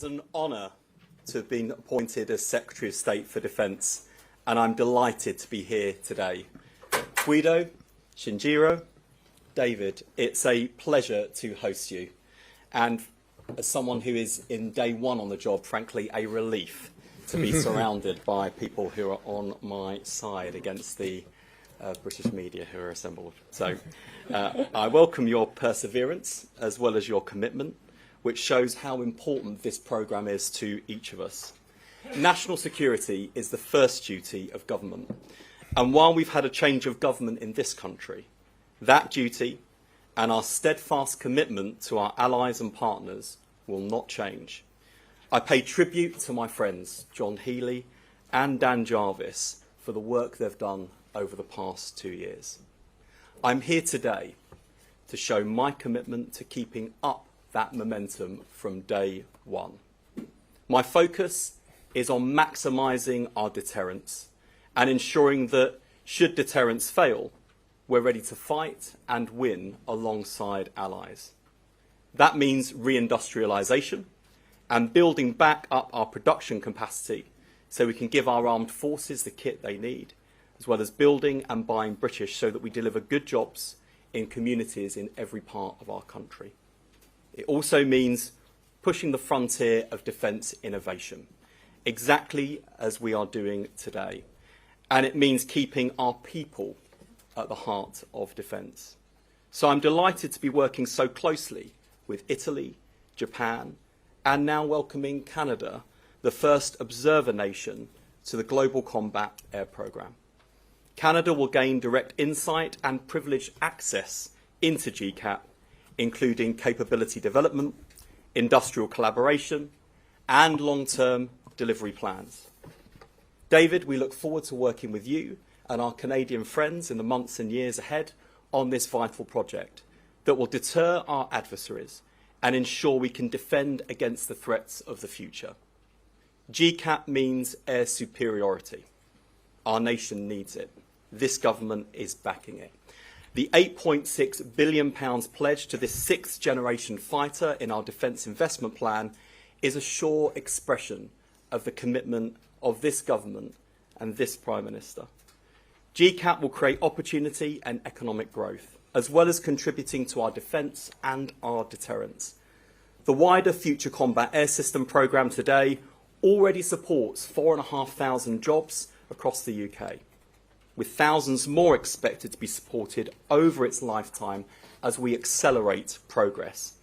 It's an honour to have been appointed as Secretary of State for Defence, and I'm delighted to be here today. Guido, Shinjiro, David, it's a pleasure to host you. And as someone who is in day one on the job, frankly, a relief to be surrounded by people who are on my side against the British media who are assembled. So I welcome your perseverance as well as your commitment, which shows how important this programme is to each of us. National security is the first duty of government. And while we've had a change of government in this country, that duty and our steadfast commitment to our allies and partners will not change. I pay tribute to my friends, John Healey and Dan Jarvis, for the work they've done over the past 2 years. I'm here today to show my commitment to keeping up that momentum from day one. My focus is on maximising our deterrence and ensuring that, should deterrence fail, we're ready to fight and win alongside allies. That means reindustrialisation and building back up our production capacity so we can give our armed forces the kit they need, as well as building and buying British so that we deliver good jobs in communities in every part of our country. It also means pushing the frontier of defence innovation, exactly as we are doing today. And it means keeping our people at the heart of defence. So I'm delighted to be working so closely with Italy, Japan, and now welcoming Canada, the first observer nation to the Global Combat Air Programme. Canada will gain direct insight and privileged access into GCAP, including capability development, industrial collaboration, and long-term delivery plans. David, we look forward to working with you and our Canadian friends in the months and years ahead on this vital project that will deter our adversaries and ensure we can defend against the threats of the future. GCAP means air superiority. Our nation needs it. This government is backing it. The £8.6 billion pledge to this sixth-generation fighter in our defence investment plan is a sure expression of the commitment of this government and this Prime Minister. GCAP will create opportunity and economic growth, as well as contributing to our defence and our deterrence. The wider Future Combat Air System programme today already supports 4,500 jobs across the UK, with thousands more expected to be supported over its lifetime as we accelerate progress.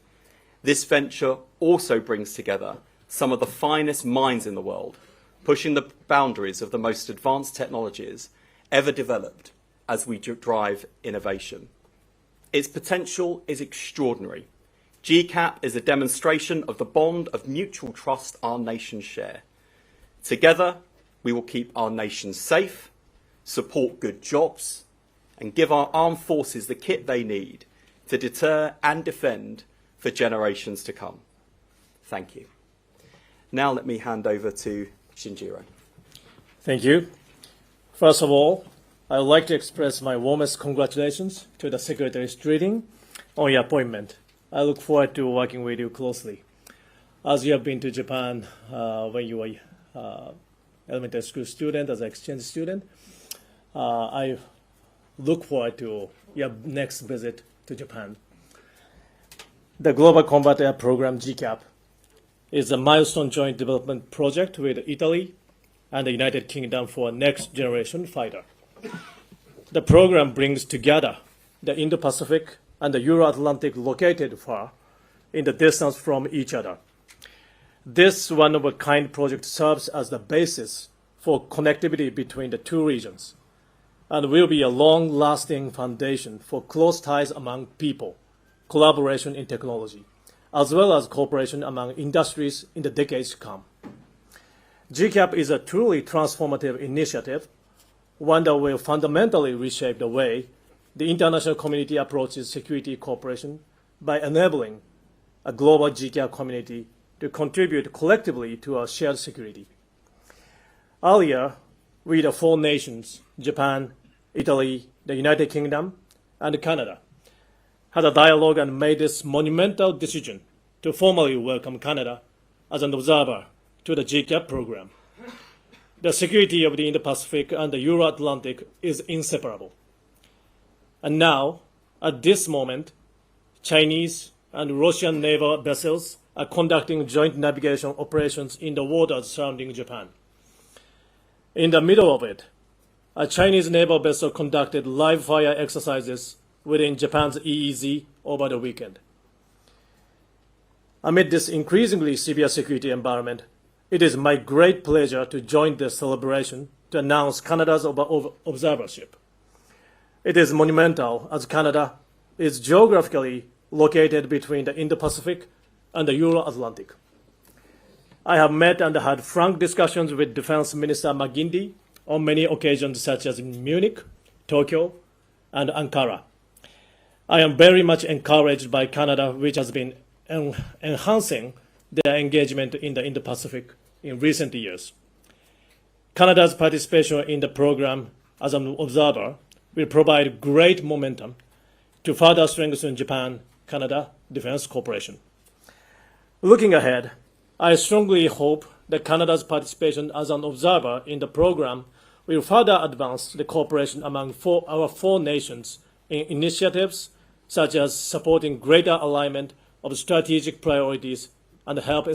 This venture also brings together some of the finest minds in the world, pushing the boundaries of the most advanced technologies ever developed as we drive innovation. Its potential is extraordinary. GCAP is a demonstration of the bond of mutual trust our nations share. Together, we will keep our nation safe, support good jobs, and give our armed forces the kit they need to deter and defend for generations to come. Thank you. Now let me hand over to Shinjiro. Thank you. First of all, I would like to express my warmest congratulations to the Secretary Streeting on your appointment. I look forward to working with you closely. As you have been to Japan when you were elementary school student, as an exchange student, I look forward to your next visit to Japan. The Global Combat Air Programme, GCAP, is a milestone joint development project with Italy and the United Kingdom for a next-generation fighter. The program brings together the Indo-Pacific and the Euro-Atlantic located far in the distance from each other. This one-of-a-kind project serves as the basis for connectivity between the two regions and will be a long-lasting foundation for close ties among people, collaboration in technology, as well as cooperation among industries in the decades to come. GCAP is a truly transformative initiative, one that will fundamentally reshape the way the international community approaches security cooperation by enabling a global GCAP community to contribute collectively to our shared security. Earlier, we, the four nations, Japan, Italy, the United Kingdom, and Canada, had a dialogue and made this monumental decision to formally welcome Canada as an observer to the GCAP program. The security of the Indo-Pacific and the Euro-Atlantic is inseparable. And now, at this moment, Chinese and Russian naval vessels are conducting joint navigation operations in the waters surrounding Japan. In the middle of it, a Chinese naval vessel conducted live fire exercises within Japan's EEZ over the weekend. Amid this increasingly severe security environment, it is my great pleasure to join this celebration to announce Canada's observership. It is monumental as Canada is geographically located between the Indo-Pacific and the Euro-Atlantic. I have met and had frank discussions with Defense Minister McGuinty on many occasions such as in Munich, Tokyo, and Ankara. I am very much encouraged by Canada, which has been enhancing their engagement in the Indo-Pacific in recent years. Canada's participation in the program as an observer will provide great momentum to further strengthen Japan-Canada defense cooperation. Looking ahead, I strongly hope that Canada's participation as an observer in the program will further advance the cooperation among our four nations in initiatives such as supporting greater alignment of strategic priorities and help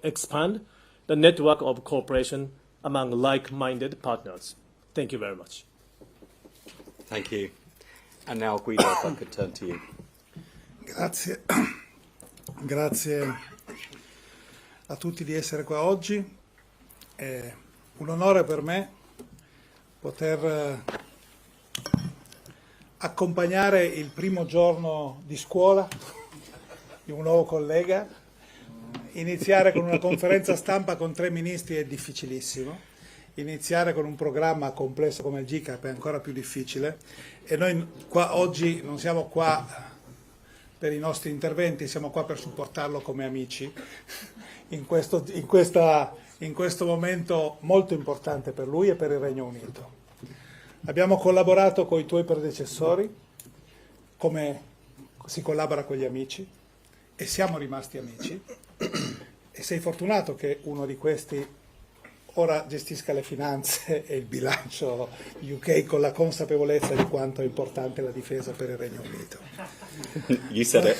expand the network of cooperation among like-minded partners. Thank you very much. Thank you. And now, Guido, if I could turn to you. Grazie. Grazie a tutti di essere qua oggi. È un onore per me poter accompagnare il primo giorno di scuola di un nuovo collega. Iniziare con una conferenza stampa con 3 ministri è difficilissimo. Iniziare con un programma complesso come il GCAP è ancora più difficile. E noi qua oggi non siamo qua per i nostri interventi, siamo qua per supportarlo come amici in questo momento molto importante per lui e per il Regno Unito. Abbiamo collaborato con i tuoi predecessori, come si collabora con gli amici, e siamo rimasti amici, e sei fortunato che uno di questi ora gestisca le finanze e il bilancio UK con la consapevolezza di quanto è importante la difesa per il Regno Unito. You said it.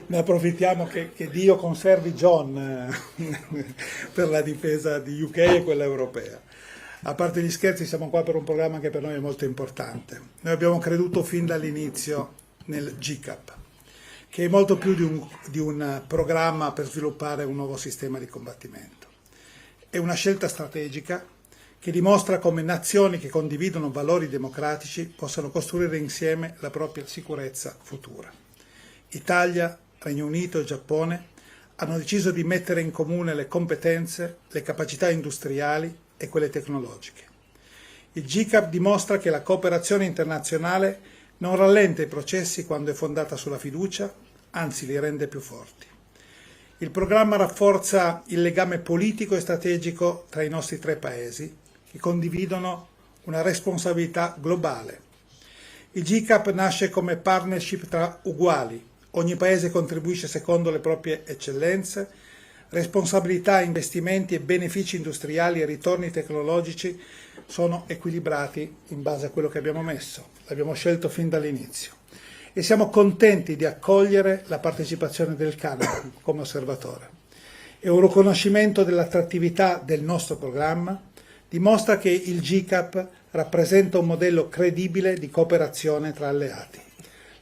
Ne approfittiamo che Dio conservi John per la difesa di UK e quella europea. A parte gli scherzi, siamo qua per un programma che per noi è molto importante. Noi abbiamo creduto fin dall'inizio nel GCAP, che è molto più di un programma per sviluppare un nuovo sistema di combattimento. È una scelta strategica che dimostra come nazioni che condividono valori democratici possano costruire insieme la propria sicurezza futura. Italia, Regno Unito e Giappone hanno deciso di mettere in comune le competenze, le capacità industriali e quelle tecnologiche. Il GCAP dimostra che la cooperazione internazionale non rallenta i processi quando è fondata sulla fiducia, anzi li rende più forti. Il programma rafforza il legame politico e strategico tra i nostri 3 paesi, che condividono una responsabilità globale. Il GCAP nasce come partnership tra uguali. Ogni paese contribuisce secondo le proprie eccellenze. Responsabilità, investimenti e benefici industriali e ritorni tecnologici sono equilibrati in base a quello che abbiamo messo. L'abbiamo scelto fin dall'inizio. E siamo contenti di accogliere la partecipazione del Canada come osservatore. È un riconoscimento dell'attrattività del nostro programma, dimostra che il GCAP rappresenta un modello credibile di cooperazione tra alleati.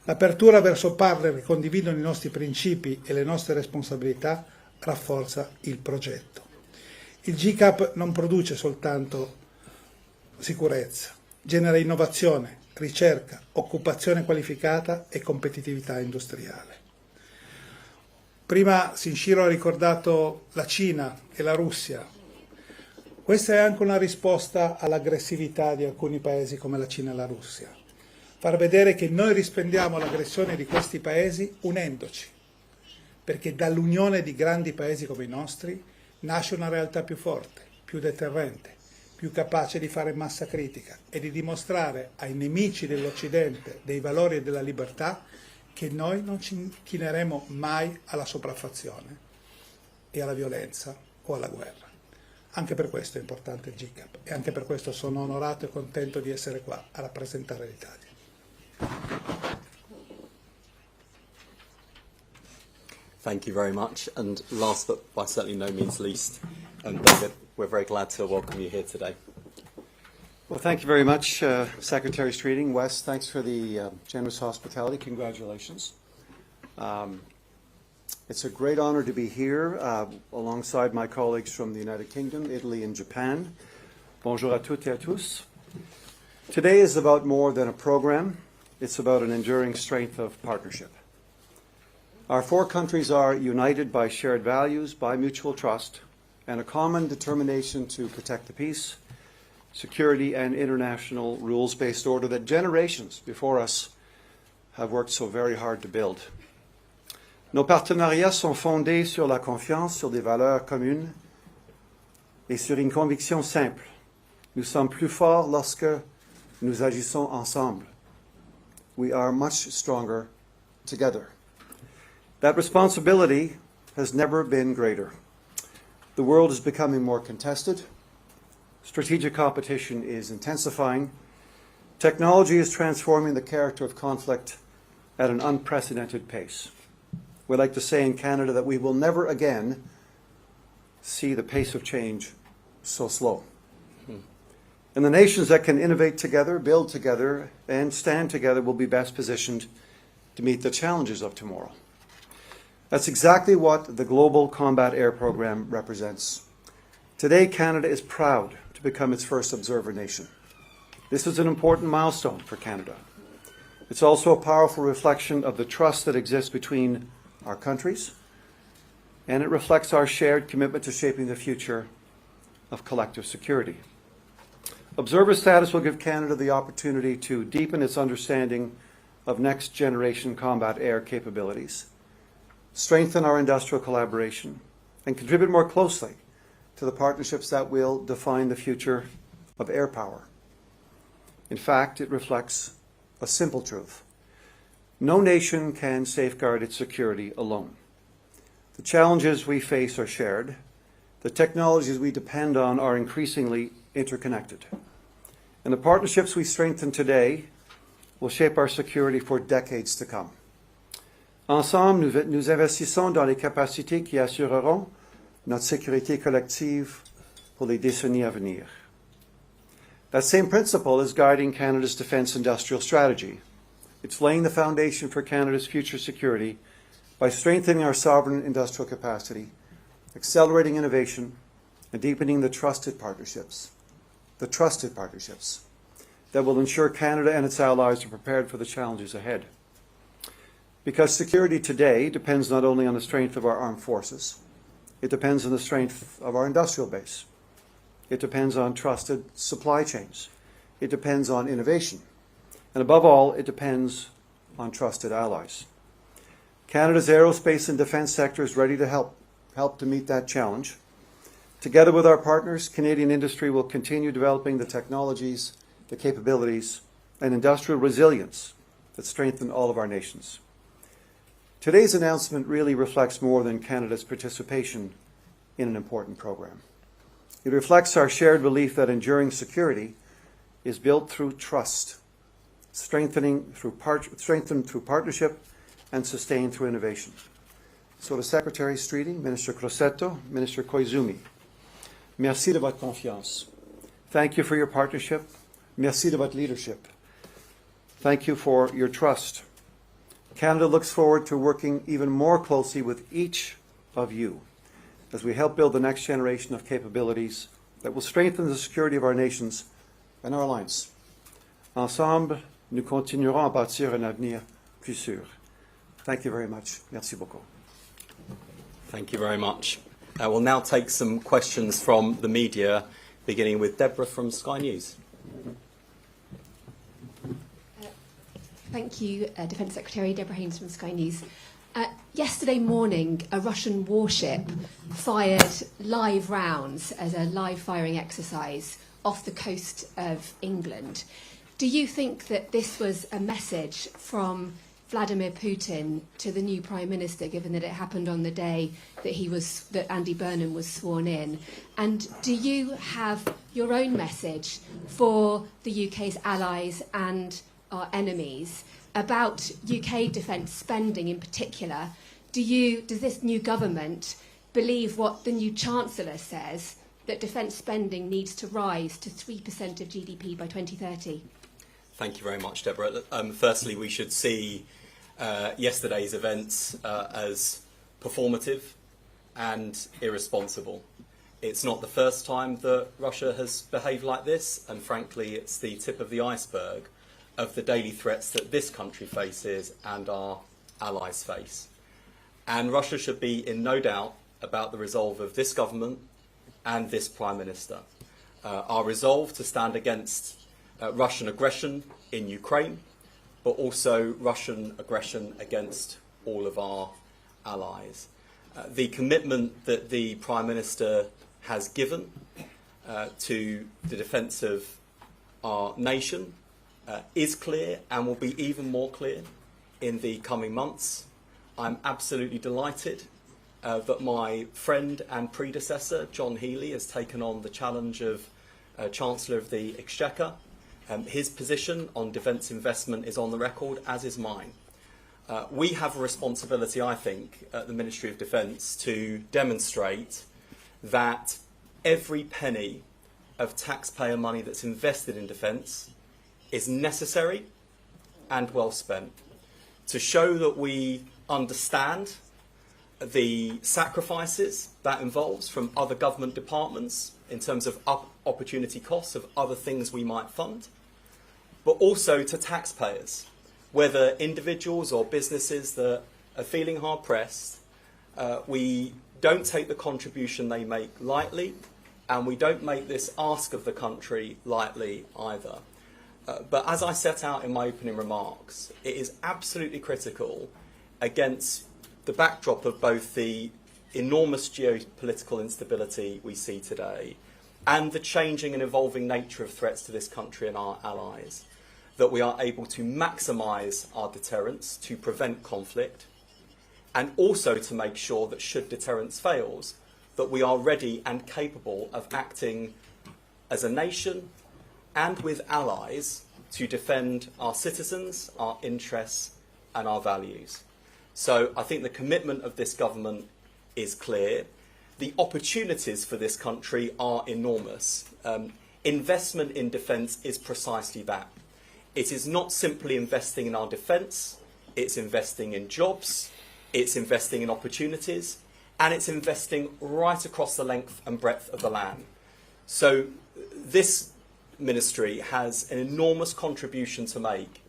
L'apertura verso partner che condividono i nostri principi e le nostre responsabilità rafforza il progetto. Il GCAP non produce soltanto sicurezza, genera innovazione, ricerca, occupazione qualificata e competitività industriale. Prima Sinshiro ha ricordato la Cina e la Russia. Questa è anche una risposta all'aggressività di alcuni paesi come la Cina e la Russia. Far vedere che noi rispondiamo all'aggressione di questi paesi unendoci, perché dall'unione di grandi paesi come i nostri nasce una realtà più forte, più deterrente, più capace di fare massa critica e di dimostrare ai nemici dell'Occidente dei valori e della libertà che noi non ci inchineremo mai alla sopraffazione, e alla violenza o alla guerra. Anche per questo è importante il GCAP e anche per questo sono onorato e contento di essere qua a rappresentare l'Italia. Thank you very much. And last but by certainly no means least, David, we're very glad to welcome you here today. Well, thank you very much, Secretary Streeting. Wes, thanks for the generous hospitality. Congratulations. It's a great honor to be here alongside my colleagues from the United Kingdom, Italy, and Japan. Bonjour à toutes et à tous. Today is about more than a program. It's about an enduring strength of partnership. Our four countries are united by shared values, by mutual trust, and a common determination to protect the peace, security, and international rules-based order that generations before us have worked so very hard to build. Nos partenariats sont fondés sur la confiance, sur des valeurs communes et sur une conviction simple. Nous sommes plus forts lorsque nous agissons ensemble. We are much stronger together. That responsibility has never been greater. The world is becoming more contested. Strategic competition is intensifying. Technology is transforming the character of conflict at an unprecedented pace. We like to say in Canada that we will never again see the pace of change so slow. And the nations that can innovate together, build together, and stand together will be best positioned to meet the challenges of tomorrow. That's exactly what the Global Combat Air Program represents. Today, Canada is proud to become its first observer nation. This is an important milestone for Canada. It's also a powerful reflection of the trust that exists between our countries, and it reflects our shared commitment to shaping the future of collective security. Observer status will give Canada the opportunity to deepen its understanding of next-generation combat air capabilities, strengthen our industrial collaboration, and contribute more closely to the partnerships that will define the future of air power. In fact, it reflects a simple truth. No nation can safeguard its security alone. The challenges we face are shared. The technologies we depend on are increasingly interconnected. And the partnerships we strengthen today will shape our security for decades to come. Ensemble, nous investissons dans les capacités qui assureront notre sécurité collective pour les décennies à venir. That same principle is guiding Canada's defence industrial strategy. It's laying the foundation for Canada's future security by strengthening our sovereign industrial capacity, accelerating innovation, and deepening the trusted partnerships that will ensure Canada and its allies are prepared for the challenges ahead. Because security today depends not only on the strength of our armed forces, it depends on the strength of our industrial base. It depends on trusted supply chains. It depends on innovation. And above all, it depends on trusted allies. Canada's aerospace and defence sector is ready to help to meet that challenge. Together with our partners, Canadian industry will continue developing the technologies, the capabilities, and industrial resilience that strengthen all of our nations. Today's announcement really reflects more than Canada's participation in an important program. It reflects our shared belief that enduring security is built through trust, strengthened through partnership, and sustained through innovation. So to Secretary Streeting, Minister Crosetto, Minister Koizumi, merci de votre confiance. Thank you for your partnership. Merci de votre leadership. Thank you for your trust. Canada looks forward to working even more closely with each of you as we help build the next generation of capabilities that will strengthen the security of our nations and our alliance. Ensemble, nous continuerons à bâtir un avenir plus sûr. Thank you very much. Merci beaucoup. Thank you very much. We'll now take some questions from the media, beginning with Deborah from Sky News. Thank you, Defence Secretary Deborah Haynes from Sky News. Yesterday morning, a Russian warship fired live rounds as a live firing exercise off the coast of England. Do you think that this was a message from Vladimir Putin to the new Prime Minister, given that it happened on the day that Andy Burnham was sworn in? And do you have your own message for the UK's allies and our enemies about UK defence spending in particular? Does this new government believe what the new Chancellor says, that defence spending needs to rise to 3% of GDP by 2030? Thank you very much, Deborah. Firstly, we should see yesterday's events as performative and irresponsible. It's not the first time that Russia has behaved like this, and frankly, it's the tip of the iceberg of the daily threats that this country faces and our allies face. And Russia should be in no doubt about the resolve of this government and this Prime Minister. Our resolve to stand against Russian aggression in Ukraine, but also Russian aggression against all of our allies. The commitment that the Prime Minister has given to the defence of our nation is clear and will be even more clear in the coming months. I'm absolutely delighted that my friend and predecessor, John Healey, has taken on the challenge of Chancellor of the Exchequer. His position on defence investment is on the record, as is mine. We have a responsibility, I think, at the Ministry of Defence to demonstrate that every penny of taxpayer money that's invested in defence is necessary and well spent. To show that we understand the sacrifices that involves from other government departments in terms of opportunity costs of other things we might fund, but also to taxpayers, whether individuals or businesses that are feeling hard pressed. We don't take the contribution they make lightly, and we don't make this ask of the country lightly either. But as I set out in my opening remarks, it is absolutely critical, against the backdrop of both the enormous geopolitical instability we see today and the changing and evolving nature of threats to this country and our allies, that we are able to maximise our deterrence to prevent conflict, and also to make sure that should deterrence fails, that we are ready and capable of acting as a nation and with allies to defend our citizens, our interests and our values. So I think the commitment of this government is clear. The opportunities for this country are enormous. Investment in defence is precisely that. It is not simply investing in our defence, it's investing in jobs, it's investing in opportunities, and it's investing right across the length and breadth of the land. So this ministry has an enormous contribution to make,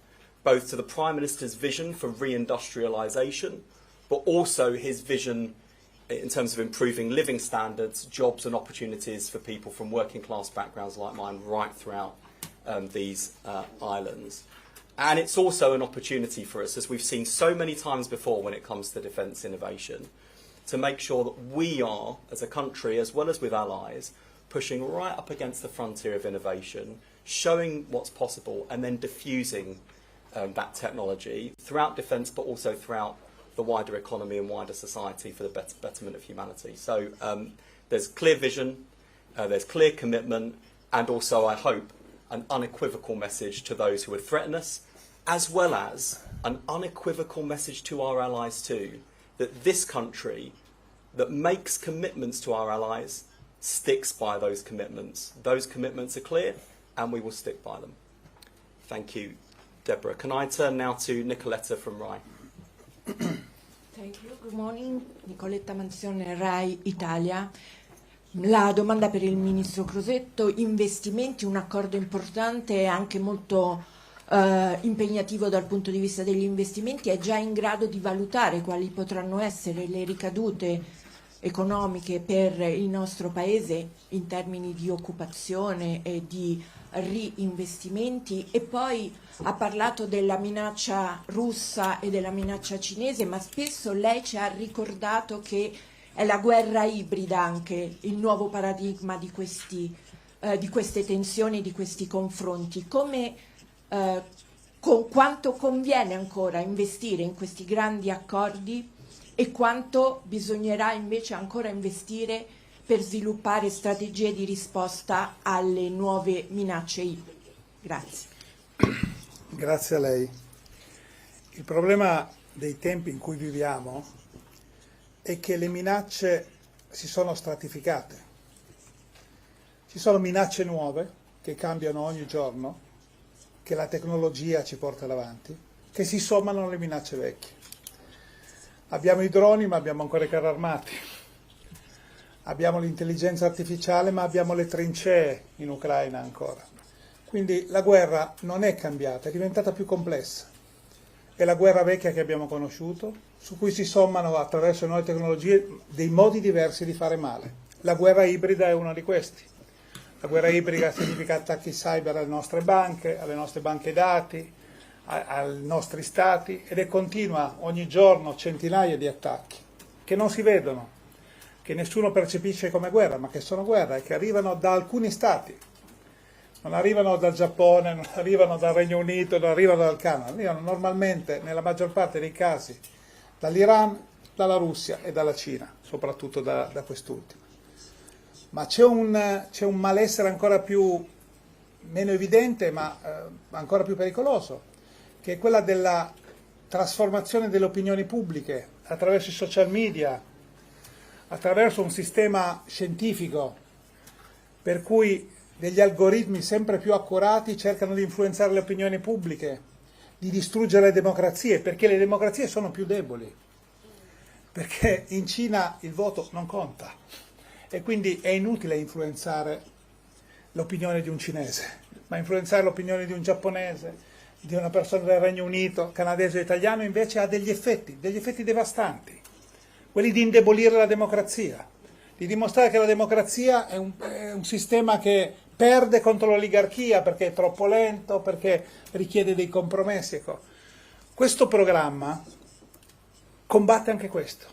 both to the Prime Minister's vision for reindustrialisation, but also his vision in terms of improving living standards, jobs and opportunities for people from working class backgrounds like mine right throughout these islands. And it's also an opportunity for us, as we've seen so many times before when it comes to defence innovation, to make sure that we are, as a country, as well as with allies, pushing right up against the frontier of innovation, showing what's possible and then diffusing that technology throughout defence, but also throughout the wider economy and wider society for the betterment of humanity. So there's clear vision, there's clear commitment, and also, I hope, an unequivocal message to those who would threaten us, as well as an unequivocal message to our allies too, that this country that makes commitments to our allies sticks by those commitments. Those commitments are clear, and we will stick by them. Thank you, Deborah. Can I turn now to Nicoletta from RAI? Thank you. Good morning. Nicoletta Manzione, RAI Italia. La domanda per il Ministro Crosetto: investimenti, un accordo importante e anche molto impegnativo dal punto di vista degli investimenti, è già in grado di valutare quali potranno essere le ricadute economiche per il nostro Paese in termini di occupazione e di reinvestimenti? E poi ha parlato della minaccia russa e della minaccia cinese, ma spesso lei ci ha ricordato che è la guerra ibrida anche il nuovo paradigma di queste tensioni, di questi confronti. Come quanto conviene ancora investire in questi grandi accordi e quanto bisognerà invece ancora investire per sviluppare strategie di risposta alle nuove minacce ibride. Grazie. Grazie a lei. Il problema dei tempi in cui viviamo è che le minacce si sono stratificate. Ci sono minacce nuove che cambiano ogni giorno, che la tecnologia ci porta davanti, che si sommano alle minacce vecchie. Abbiamo i droni, ma abbiamo ancora i carri armati. Abbiamo l'intelligenza artificiale, ma abbiamo le trincee in Ucraina ancora. Quindi la guerra non è cambiata, è diventata più complessa. È la guerra vecchia che abbiamo conosciuto, su cui si sommano attraverso nuove tecnologie dei modi diversi di fare male. La guerra ibrida è uno di questi. La guerra ibrida significa attacchi cyber alle nostre banche dati, ai nostri stati, ed è continua ogni giorno centinaia di attacchi che non si vedono, che nessuno percepisce come guerra, ma che sono guerra e che arrivano da alcuni stati. Non arrivano dal Giappone, non arrivano dal Regno Unito, non arrivano dal Canada, arrivano normalmente, nella maggior parte dei casi, dall'Iran, dalla Russia e dalla Cina, soprattutto da quest'ultima. Ma c'è un malessere ancora meno evidente, ma ancora più pericoloso, che è quella della trasformazione delle opinioni pubbliche attraverso i social media, attraverso un sistema scientifico per cui degli algoritmi sempre più accurati cercano di influenzare le opinioni pubbliche, di distruggere le democrazie, perché le democrazie sono più deboli, perché in Cina il voto non conta e quindi è inutile influenzare l'opinione di un cinese, ma influenzare l'opinione di un giapponese, di una persona del Regno Unito, canadese o italiano invece ha degli effetti devastanti, quelli di indebolire la democrazia, di dimostrare che la democrazia è un sistema che perde contro l'oligarchia perché è troppo lento, perché richiede dei compromessi. Ecco. Questo programma combatte anche questo.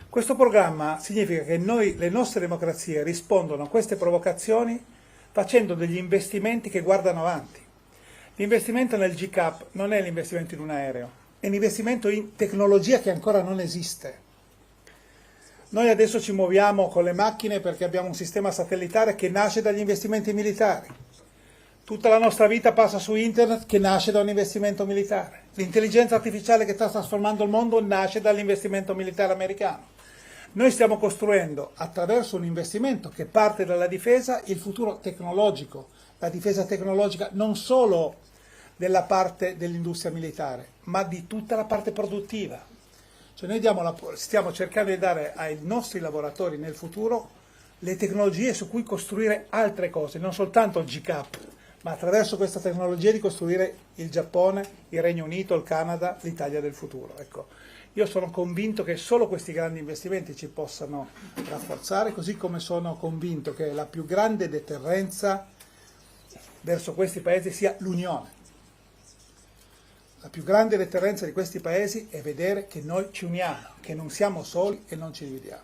Questo programma significa che le nostre democrazie rispondono a queste provocazioni facendo degli investimenti che guardano avanti. L'investimento nel GCAP non è l'investimento in un aereo, è un investimento in tecnologia che ancora non esiste. Noi adesso ci muoviamo con le macchine perché abbiamo un sistema satellitare che nasce dagli investimenti militari. Tutta la nostra vita passa su internet che nasce da un investimento militare. L'intelligenza artificiale che sta trasformando il mondo nasce dall'investimento militare americano. Noi stiamo costruendo attraverso un investimento che parte dalla difesa il futuro tecnologico, la difesa tecnologica non solo della parte dell'industria militare, ma di tutta la parte produttiva. Cioè noi stiamo cercando di dare ai nostri lavoratori nel futuro le tecnologie su cui costruire altre cose, non soltanto il GCAP, ma attraverso questa tecnologia di costruire il Giappone, il Regno Unito, il Canada, l'Italia del futuro. Ecco, io sono convinto che solo questi grandi investimenti ci possano rafforzare, così come sono convinto che la più grande deterrenza verso questi paesi sia l'unione. La più grande deterrenza di questi paesi è vedere che noi ci uniamo, che non siamo soli e non ci dividiamo.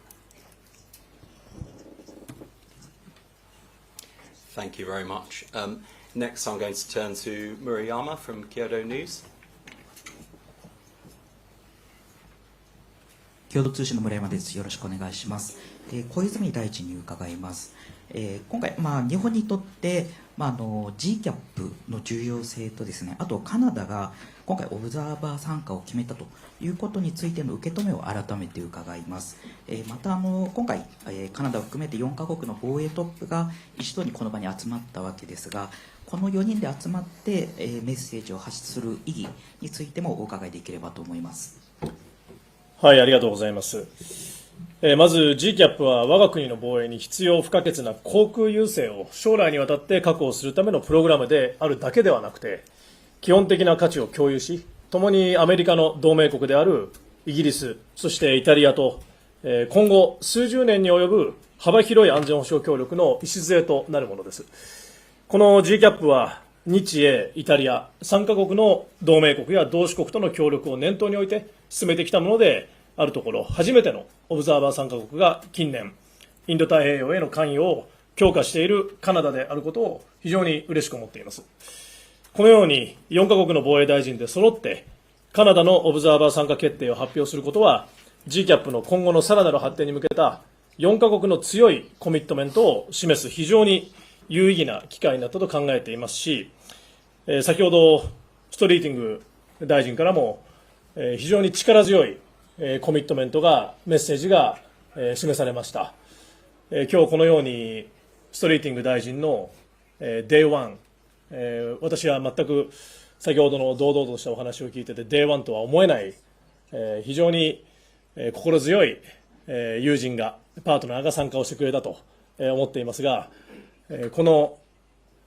Thank you very much. Next I'm going to turn to Murayama from Kyodo News. 共同通信の村山です。よろしくお願いします。小泉大臣に伺います。今回、日本にとって、GCAP の重要性とですね、あとカナダが今回オブザーバー参加を決めたということについての受け止めを改めて伺います。また今回、カナダを含めて4カ国の防衛トップが一度にこの場に集まったわけですが、この4人で集まって、メッセージを発出する意義についてもお伺いできればと思います。はい、ありがとうございます。まず GCAP は我が国の防衛に必要不可欠な航空優勢を将来にわたって確保するためのプログラムであるだけではなくて、基本的な価値を共有し、共にアメリカの同盟国であるイギリス、そしてイタリアと、今後数十年に及ぶ幅広い安全保障協力の礎となるものです。この GCAP は日英、イタリア、3カ国の同盟国や同志国との協力を念頭に置いて進めてきたものであるところ、初めてのオブザーバー参加国が近年、インド太平洋への関与を強化しているカナダであることを非常に嬉しく思っています。このように4カ国の防衛大臣で揃ってカナダのオブザーバー参加決定を発表することは GCAP の今後のさらなる発展に向けた4カ国の強いコミットメントを示す非常に有意義な機会になったと考えていますし、先ほどストリーティング大臣からも非常に力強いコミットメントがメッセージが示されました。今日このようにストリーティング大臣の Day1、私は全く先ほどの堂々としたお話を聞いてて Day1 とは思えない非常に心強い友人がパートナーが参加をしてくれたと思っていますが、この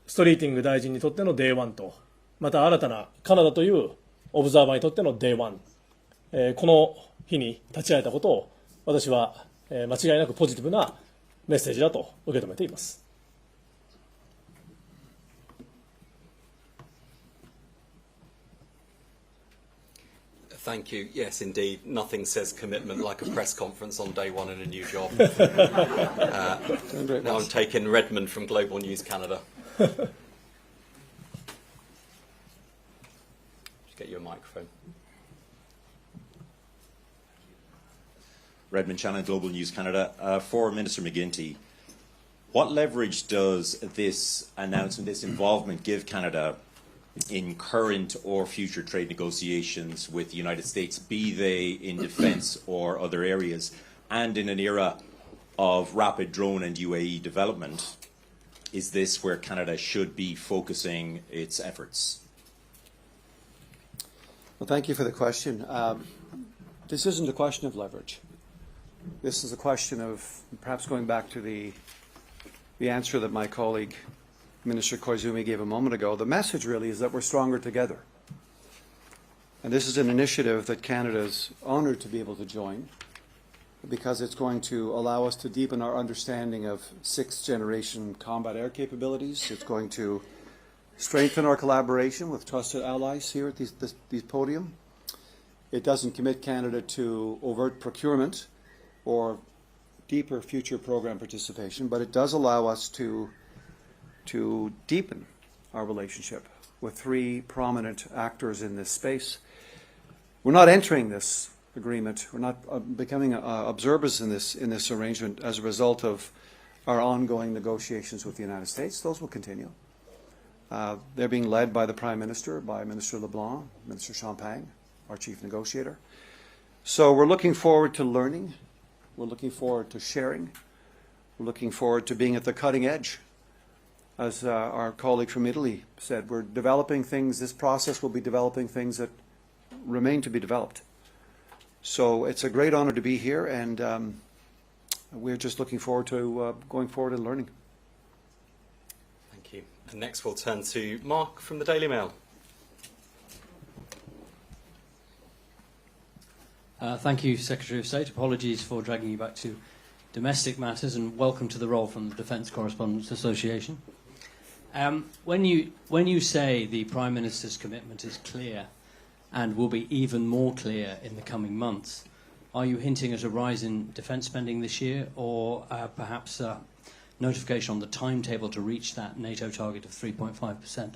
ストリーティング大臣にとっての Day1 とまた新たなカナダというオブザーバーにとっての Day1、この日に立ち会えたことを私は間違いなくポジティブなメッセージだと受け止めています。Thank you. Yes, indeed. Nothing says commitment like a press conference on day one in a new job. Now I'm taking Redmond from Global News Canada. Just get you a microphone. Redmond Shannon, Global News Canada. For Minister McGuinty, what leverage does this announcement, this involvement give Canada in current or future trade negotiations with the United States, be they in defence or other areas, and in an era of rapid drone and UAE development? Is this where Canada should be focusing its efforts? Well, thank you for the question. This isn't a question of leverage. This is a question of perhaps going back to the answer that my colleague Minister Koizumi gave a moment ago. The message really is that we're stronger together. And this is an initiative that Canada is honoured to be able to join because it's going to allow us to deepen our understanding of sixth-generation combat air capabilities. It's going to strengthen our collaboration with trusted allies here at these podium. It doesn't commit Canada to overt procurement or deeper future program participation, but it does allow us to deepen our relationship with three prominent actors in this space. We're not entering this agreement. We're not becoming observers in this arrangement as a result of our ongoing negotiations with the United States. Those will continue. They're being led by the Prime Minister, by Minister LeBlanc, Minister Champagne, our chief negotiator. So we're looking forward to learning. We're looking forward to sharing. We're looking forward to being at the cutting edge. As our colleague from Italy said, we're developing things, this process will be developing things that remain to be developed. So it's a great honor to be here, and we're just looking forward to going forward and learning. Thank you. And next we'll turn to Mark from the Daily Mail. Thank you, Secretary of State. Apologies for dragging you back to domestic matters, and welcome to the role from the Defence Correspondents Association. When you say the Prime Minister's commitment is clear and will be even more clear in the coming months, are you hinting at a rise in defence spending this year, or perhaps a notification on the timetable to reach that NATO target of 3.5%?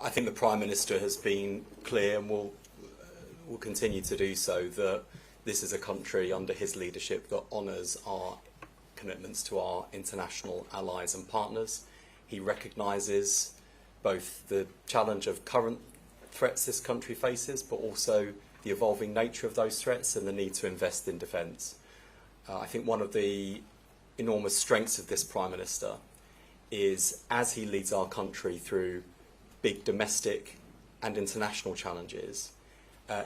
I think the Prime Minister has been clear and will continue to do so that this is a country under his leadership that honours our commitments to our international allies and partners. He recognises both the challenge of current threats this country faces, but also the evolving nature of those threats and the need to invest in defence. I think one of the enormous strengths of this Prime Minister is, as he leads our country through big domestic and international challenges,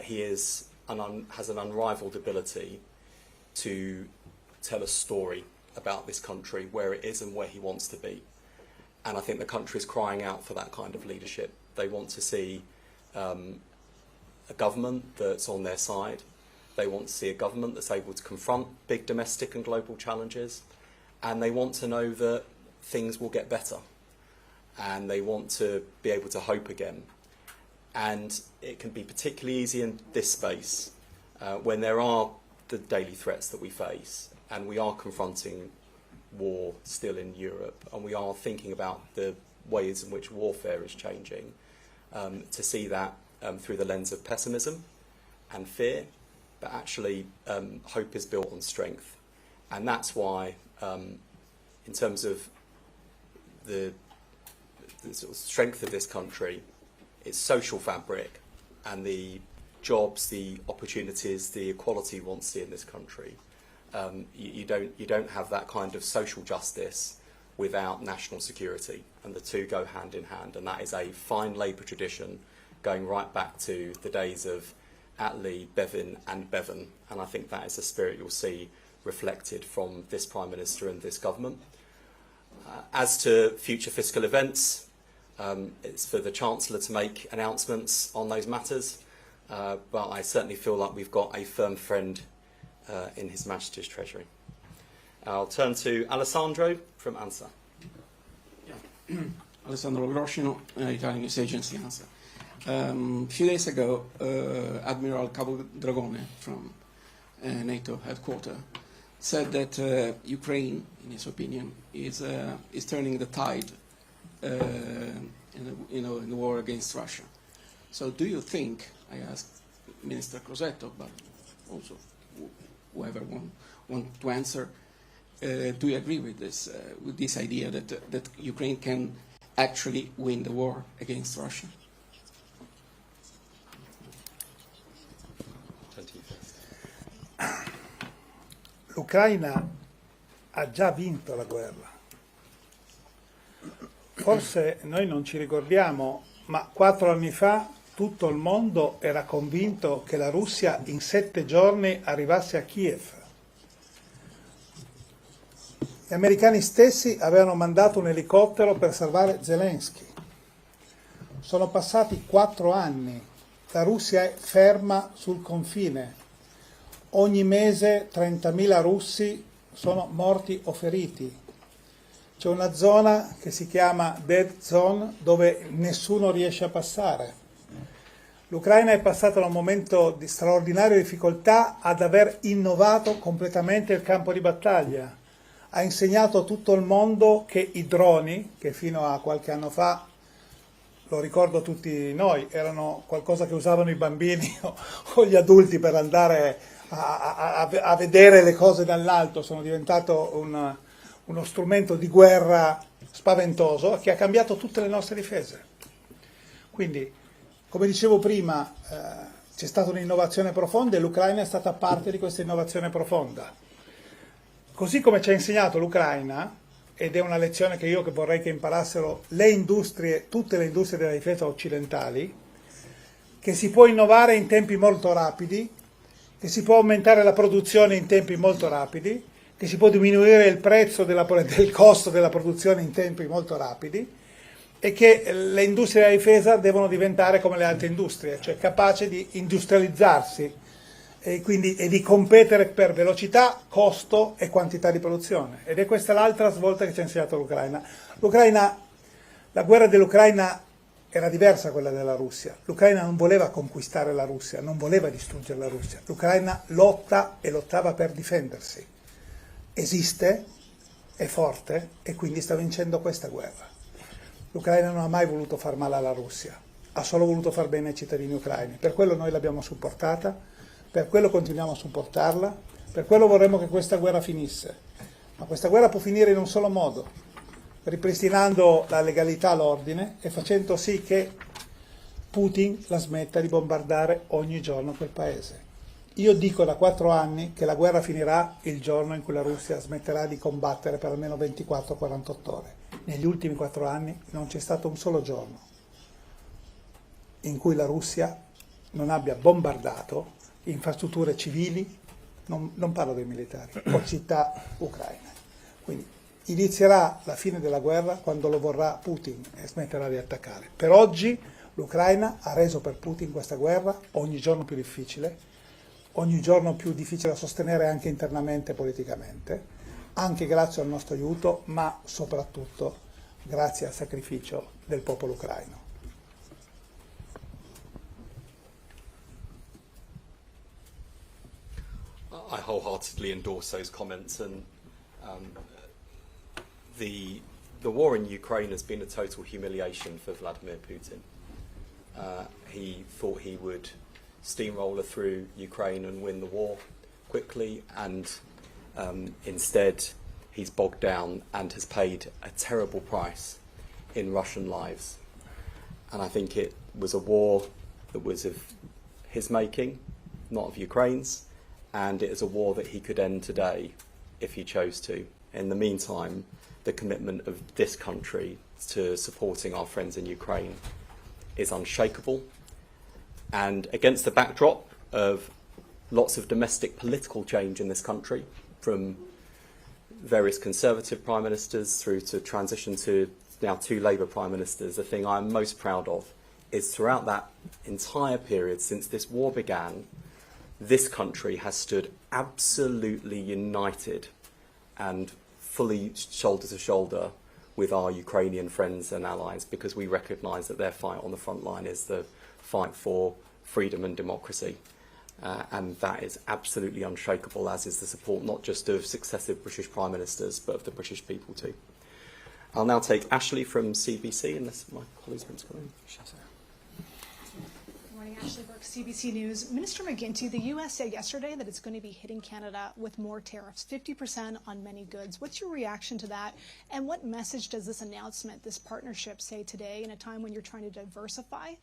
he has an unrivalled ability to tell a story about this country, where it is and where he wants to be. And I think the country is crying out for that kind of leadership. They want to see a government that's on their side. They want to see a government that's able to confront big domestic and global challenges. And they want to know that things will get better. And they want to be able to hope again. And it can be particularly easy in this space when there are the daily threats that we face, and we are confronting war still in Europe, and we are thinking about the ways in which warfare is changing, to see that through the lens of pessimism and fear, but actually hope is built on strength. And that's why, in terms of the sort of strength of this country, its social fabric and the jobs, the opportunities, the equality we want to see in this country, you don't have that kind of social justice without national security, and the two go hand in hand. And that is a fine Labour tradition going right back to the days of Attlee, Bevin and Bevan, and I think that is the spirit you'll see reflected from this Prime Minister and this government. As to future fiscal events, it's for the Chancellor to make announcements on those matters, but I certainly feel like we've got a firm friend in His Majesty's Treasury. I'll turn to Alessandro from ANSA. Yeah. Alessandro Groscino, Italian News Agency, ANSA. A few days ago, Admiral Cabo Dragone from NATO headquarters said that Ukraine, in his opinion, is turning the tide in the war against Russia. So do you think, I asked Minister Crosetto, but also whoever want to answer, do you agree with this idea that Ukraine can actually win the war against Russia? L'Ucraina ha già vinto la guerra. Forse noi non ci ricordiamo, ma 4 anni fa tutto il mondo era convinto che la Russia in 7 giorni arrivasse a Kiev. Gli americani stessi avevano mandato un elicottero per salvare Zelensky. Sono passati 4 anni, la Russia è ferma sul confine. Ogni mese 30.000 russi sono morti o feriti. C'è una zona che si chiama Dead Zone dove nessuno riesce a passare. L'Ucraina è passata da un momento di straordinaria difficoltà ad aver innovato completamente il campo di battaglia. Ha insegnato a tutto il mondo che i droni, che fino a qualche anno fa, lo ricordo tutti noi, erano qualcosa che usavano i bambini o gli adulti per andare a vedere le cose dall'alto, sono diventato uno strumento di guerra spaventoso che ha cambiato tutte le nostre difese. Quindi, come dicevo prima, c'è stata un'innovazione profonda e l'Ucraina è stata parte di questa innovazione profonda. Così come ci ha insegnato l'Ucraina, ed è una lezione che io vorrei che imparassero le industrie, tutte le industrie della difesa occidentali, che si può innovare in tempi molto rapidi, che si può aumentare la produzione in tempi molto rapidi, che si può diminuire il prezzo del costo della produzione in tempi molto rapidi e che le industrie della difesa devono diventare come le altre industrie, cioè capaci di industrializzarsi e di competere per velocità, costo e quantità di produzione. Ed è questa l'altra svolta che ci ha insegnato l'Ucraina. La guerra dell'Ucraina era diversa da quella della Russia. L'Ucraina non voleva conquistare la Russia, non voleva distruggere la Russia. L'Ucraina lotta e lottava per difendersi. Esiste, è forte e quindi sta vincendo questa guerra. L'Ucraina non ha mai voluto far male alla Russia, ha solo voluto far bene ai cittadini ucraini. Per quello noi l'abbiamo supportata, per quello continuiamo a supportarla, per quello vorremmo che questa guerra finisse. Ma questa guerra può finire in un solo modo, ripristinando la legalità, l'ordine e facendo sì che Putin la smetta di bombardare ogni giorno quel paese. Io dico da 4 anni che la guerra finirà il giorno in cui la Russia smetterà di combattere per almeno 24-48 ore. Negli ultimi 4 anni non c'è stato un solo giorno in cui la Russia non abbia bombardato infrastrutture civili, non parlo dei militari, o città ucraine. Quindi inizierà la fine della guerra quando lo vorrà Putin e smetterà di attaccare. Per oggi l'Ucraina ha reso per Putin questa guerra ogni giorno più difficile da sostenere anche internamente e politicamente, anche grazie al nostro aiuto, ma soprattutto grazie al sacrificio del popolo ucraino. I wholeheartedly endorse those comments, and the the war in Ukraine has been a total humiliation for Vladimir Putin. He thought he would steamroller through Ukraine and win the war quickly, and instead he's bogged down and has paid a terrible price in Russian lives. And I think it was a war that was of his making, not of Ukraine's, and it is a war that he could end today if he chose to. In the meantime, the commitment of this country to supporting our friends in Ukraine is unshakable. And against the backdrop of lots of domestic political change in this country, from various Conservative Prime Ministers through to transition to now 2 Labour Prime Ministers, the thing I'm most proud of is throughout that entire period since this war began, this country has stood absolutely united and fully shoulder to shoulder with our Ukrainian friends and allies, because we recognise that their fight on the front line is the fight for freedom and democracy. And that is absolutely unshakable, as is the support not just of successive British Prime Ministers, but of the British people too. I'll now take Ashley from CBC, unless my colleagues want to come in. Good morning, Ashley Burke, CBC News. Minister McGuinty, the U.S. said yesterday that it's going to be hitting Canada with more tariffs, 50% on many goods. What's your reaction to that? And what message does this announcement, this partnership, say today in a time when you're trying to diversify?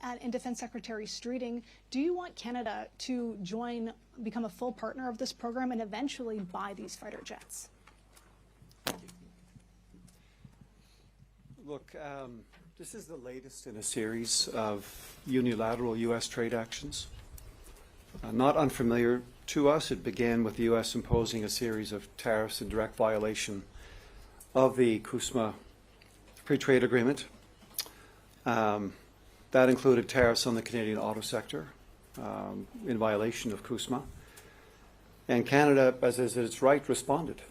And Defence Secretary Streeting, do you want Canada to become a full partner of this program and eventually buy these fighter jets? Look, this is the latest in a series of unilateral U.S. trade actions. Not unfamiliar to us, it began with the U.S. imposing a series of tariffs in direct violation of the CUSMA Free Trade Agreement. That included tariffs on the Canadian auto sector in violation of CUSMA. And Canada, as is its right, responded.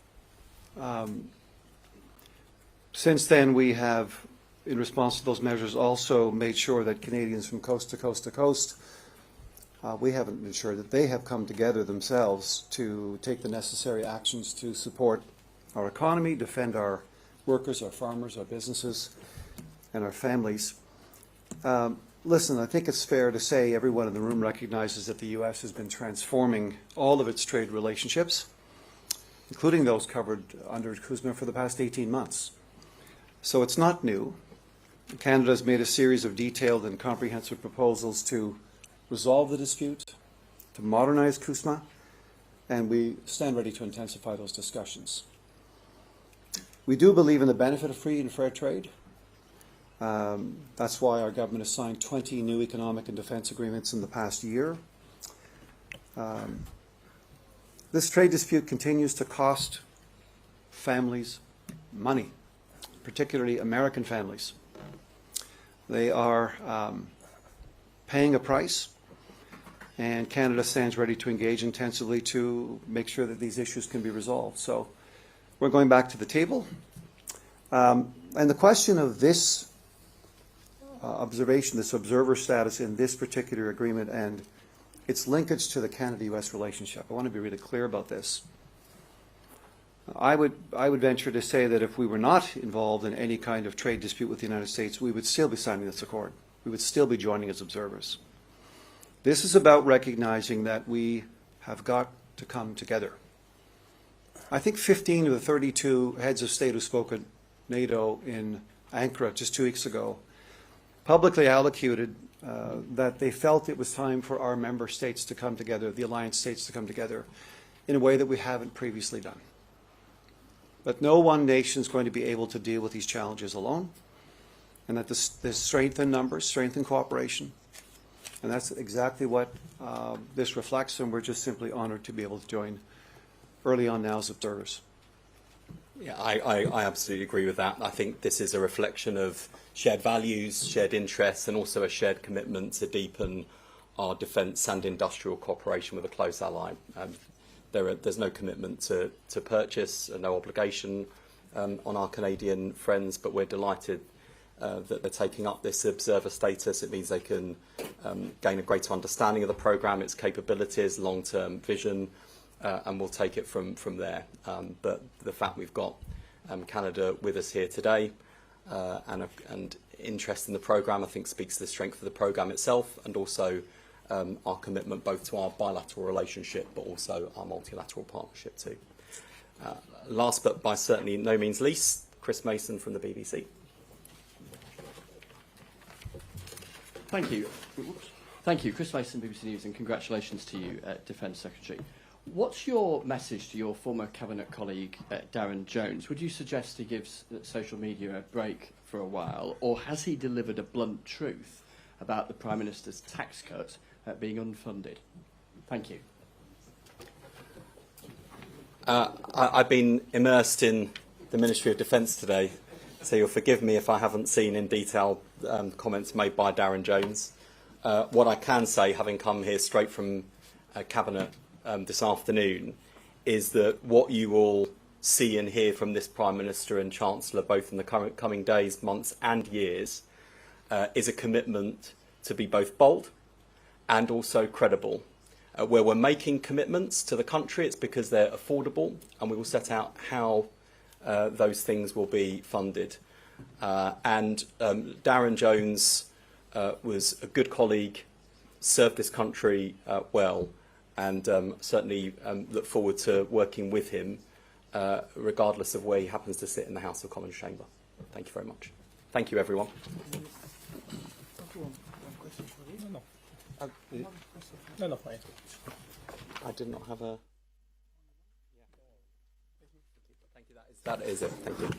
Since then, we have, in response to those measures, also made sure that Canadians from coast to coast to coast, we haven't been sure that they have come together themselves to take the necessary actions to support our economy, defend our workers, our farmers, our businesses, and our families. Listen, I think it's fair to say everyone in the room recognizes that the U.S. has been transforming all of its trade relationships, including those covered under CUSMA, for the past 18 months. So it's not new. Canada has made a series of detailed and comprehensive proposals to resolve the dispute, to modernize CUSMA, and we stand ready to intensify those discussions. We do believe in the benefit of free and fair trade. That's why our government has signed 20 new economic and defence agreements in the past year. This trade dispute continues to cost families money, particularly American families. They are paying a price, and Canada stands ready to engage intensively to make sure that these issues can be resolved. So we're going back to the table. And the question of this observation, this observer status in this particular agreement and its linkage to the Canada-US relationship, I want to be really clear about this. I would venture to say that if we were not involved in any kind of trade dispute with the United States, we would still be signing this accord. We would still be joining as observers. This is about recognizing that we have got to come together. I think 15 of the 32 heads of state who spoke at NATO in Ankara just 2 weeks ago publicly allocated that they felt it was time for our member states to come together, the alliance states to come together, in a way that we haven't previously done. But no one nation is going to be able to deal with these challenges alone, and that there's strength in numbers, strength in cooperation, and that's exactly what this reflects, and we're just simply honored to be able to join early on now as observers. Yeah, I absolutely agree with that. I think this is a reflection of shared values, shared interests, and also a shared commitment to deepen our defence and industrial cooperation with a close ally. There's no commitment to purchase, no obligation on our Canadian friends, but we're delighted that they're taking up this observer status. It means they can gain a greater understanding of the programme, its capabilities, long-term vision, and we'll take it from there. But the fact we've got Canada with us here today, and interest in the programme, I think, speaks to the strength of the programme itself, and also our commitment both to our bilateral relationship but also our multilateral partnership too. Last but by certainly no means least, Chris Mason from the BBC. Thank you. Thank you, Chris Mason, BBC News, and congratulations to you, Defence Secretary. What's your message to your former Cabinet colleague, Darren Jones? Would you suggest he gives social media a break for a while, or has he delivered a blunt truth about the Prime Minister's tax cut being unfunded? Thank you. I've been immersed in the Ministry of Defence today, so you'll forgive me if I haven't seen in detail comments made by Darren Jones. What I can say, having come here straight from Cabinet this afternoon, is that what you will see and hear from this Prime Minister and Chancellor, both in the coming days, months and years, is a commitment to be both bold and also credible. Where we're making commitments to the country, it's because they're affordable, and we will set out how those things will be funded. Darren Jones was a good colleague, served this country well, and certainly look forward to working with him, regardless of where he happens to sit in the House of Commons chamber. Thank you very much. Thank you, everyone. No, fine. I did not have a... Thank you. That is it. Thank you.